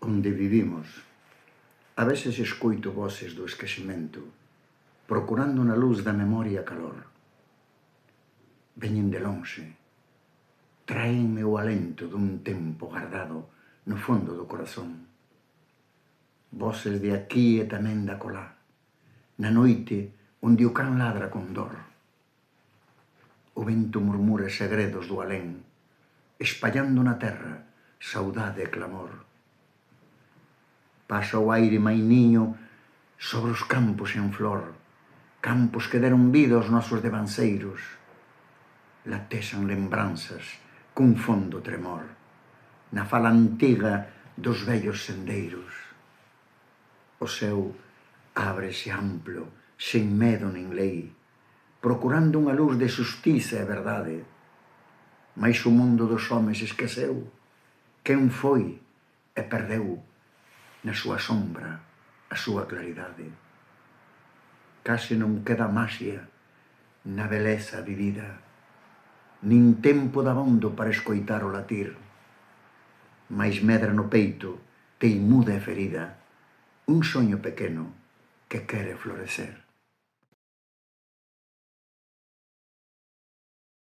onde vivimos. A veces escoito voces do esquecemento, procurando na luz da memoria calor. Veñen de lonxe, traenme o alento dun tempo guardado no fondo do corazón. Voces de aquí e tamén da colá, na noite onde o can ladra con dor. O vento murmura segredos do alén, espallando na terra saudade e clamor. Pasa o aire mainiño sobre os campos en flor, campos que deron vida aos nosos devanceiros. Latesan lembranzas cun fondo tremor, na fala antiga dos vellos sendeiros. O céu ábrese amplo, sen medo nin lei, procurando unha luz de xustiza e verdade. Mais o mundo dos homes esqueceu quen foi e perdeu na súa sombra a súa claridade. Case non queda maxia na beleza vivida, nin tempo dabondo para escoitar o latir, mais medra no peito, teimuda e ferida, un soño pequeno que quere florecer.